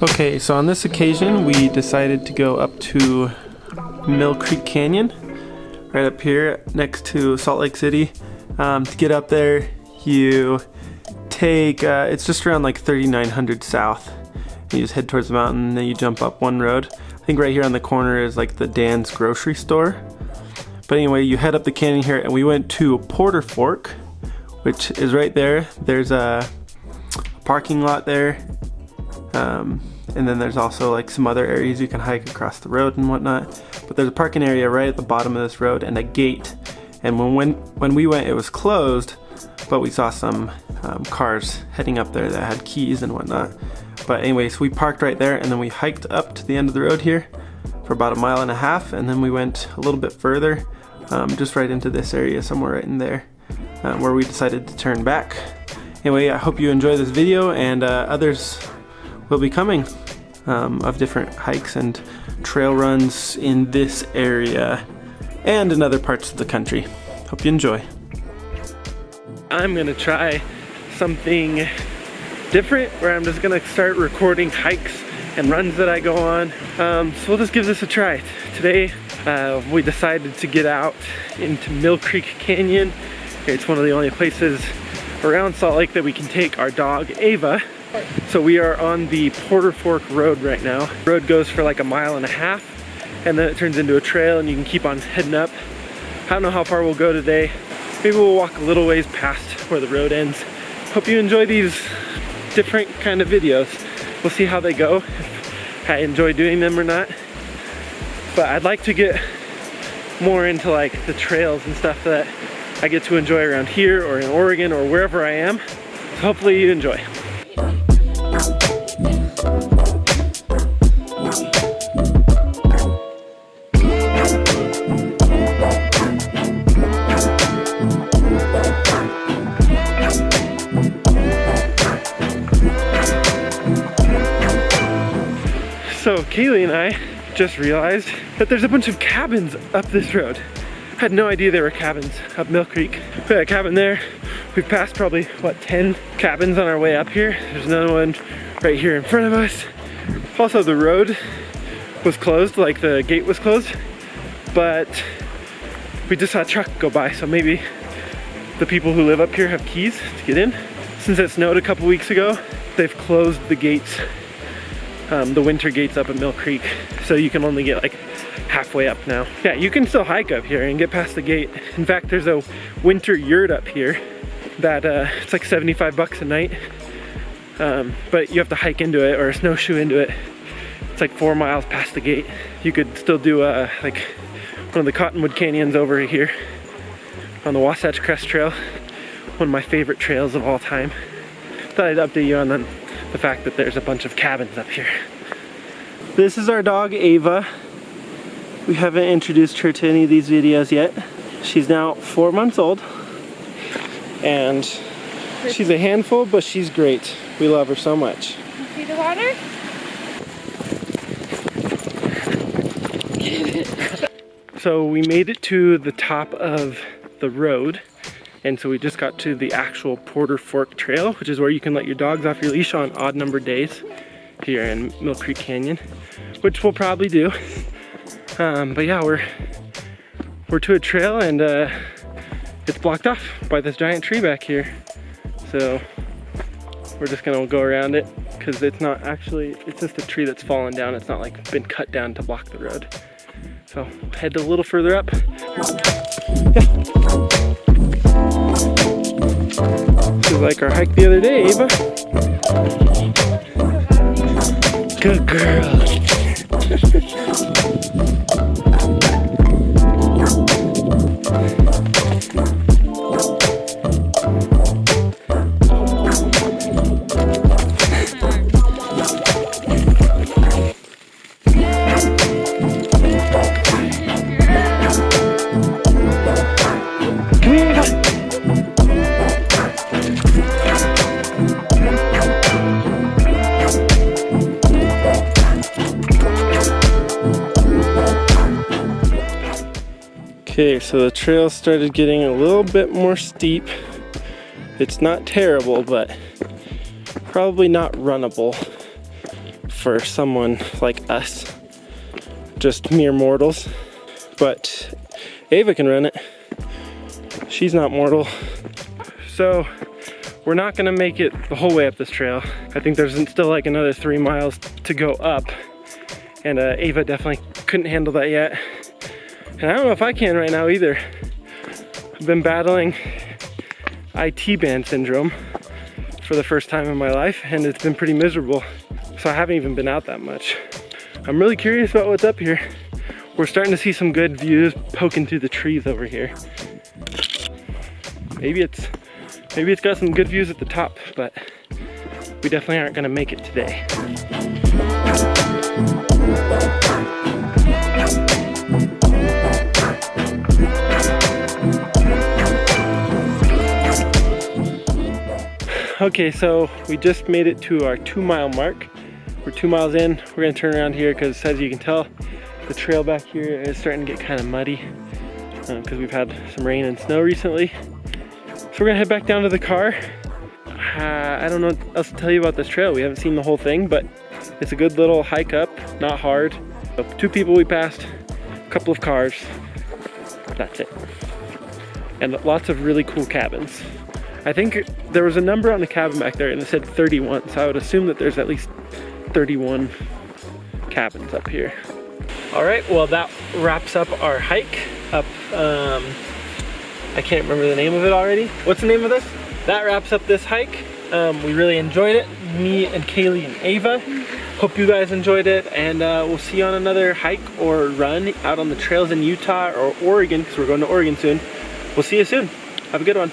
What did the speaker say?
Okay, so on this occasion we decided to go up to Millcreek Canyon, right up here next to Salt Lake City. To get up there, you take, it's just around like 3900 south. You just head towards the mountain, and then you jump up one road. I think right here on the corner is like the Dan's grocery store. But anyway, you head up the canyon here, and we went to Porter Fork, which is right there. There's a parking lot there. And then there's also like some other areas you can hike across the road and whatnot. But there's a parking area right at the bottom of this road and a gate. And when we went, it was closed, but we saw some cars heading up there that had keys and whatnot. But anyway, so we parked right there, and then we hiked up to the end of the road here for about 1.5 miles, and then we went a little bit further, just right into this area, somewhere right in there, where we decided to turn back. Anyway, I hope you enjoy this video, and others will be coming of different hikes and trail runs in this area and in other parts of the country. Hope you enjoy. I'm gonna try something different where I'm just gonna start recording hikes and runs that I go on. So we'll just give this a try. Today we decided to get out into Millcreek Canyon. It's one of the only places around Salt Lake that we can take our dog Ava. So we are on the Porter Fork Road right now. The road goes for like 1.5 miles, and then it turns into a trail, and you can keep on heading up. I don't know how far we'll go today. Maybe we'll walk a little ways past where the road ends. Hope you enjoy these different kind of videos. We'll see how they go, if I enjoy doing them or not. But I'd like to get more into like the trails and stuff that I get to enjoy around here or in Oregon or wherever I am. So hopefully you enjoy. So Kaley and I just realized that there's a bunch of cabins up this road. I had no idea there were cabins up Millcreek. We had a cabin there. We've passed probably, what, 10 cabins on our way up here. There's another one right here in front of us. Also, the road was closed, like the gate was closed, but we just saw a truck go by, so maybe the people who live up here have keys to get in. Since it snowed a couple weeks ago, they've closed the gates, the winter gates up at Millcreek, so you can only get like halfway up now. Yeah, you can still hike up here and get past the gate. In fact, there's a winter yurt up here that it's like 75 bucks a night, but you have to hike into it or snowshoe into it. It's like 4 miles past the gate. You could still do like one of the Cottonwood Canyons over here on the Wasatch Crest Trail, one of my favorite trails of all time. Thought I'd update you on the fact that there's a bunch of cabins up here. This is our dog Ava. We haven't introduced her to any of these videos yet. She's now 4 months old, and she's a handful, but she's great. We love her so much. See the water? So we made it to the top of the road, and so we just got to the actual Porter Fork Trail, which is where you can let your dogs off your leash on odd numbered days here in Millcreek Canyon, which we'll probably do. But yeah, we're to a trail, and it's blocked off by this giant tree back here. So we're just gonna go around it because it's not actually, it's just a tree that's fallen down. It's not like been cut down to block the road. So head a little further up. Yeah. This is like our hike the other day, Ava. Good girl. Okay, so the trail started getting a little bit more steep. It's not terrible, but probably not runnable for someone like us, just mere mortals. But Ava can run it. She's not mortal. So we're not gonna make it the whole way up this trail. I think there's still like another 3 miles to go up, and Ava definitely couldn't handle that yet. And I don't know if I can right now either. I've been battling IT band syndrome for the first time in my life, and it's been pretty miserable. So I haven't even been out that much. I'm really curious about what's up here. We're starting to see some good views poking through the trees over here. Maybe it's got some good views at the top, but we definitely aren't gonna make it today. Okay, so we just made it to our 2 mile mark. We're 2 miles in. We're gonna turn around here because, as you can tell, the trail back here is starting to get kind of muddy because we've had some rain and snow recently. So we're gonna head back down to the car. I don't know what else to tell you about this trail. We haven't seen the whole thing, but it's a good little hike up, not hard. So 2 people we passed, a couple of cars, that's it. And lots of really cool cabins. I think there was a number on the cabin back there and it said 31, so I would assume that there's at least 31 cabins up here. All right, well that wraps up our hike up, I can't remember the name of it already. What's the name of this? That wraps up this hike. We really enjoyed it, me and Kaley and Ava. Hope you guys enjoyed it, and we'll see you on another hike or run out on the trails in Utah or Oregon, because we're going to Oregon soon. We'll see you soon. Have a good one.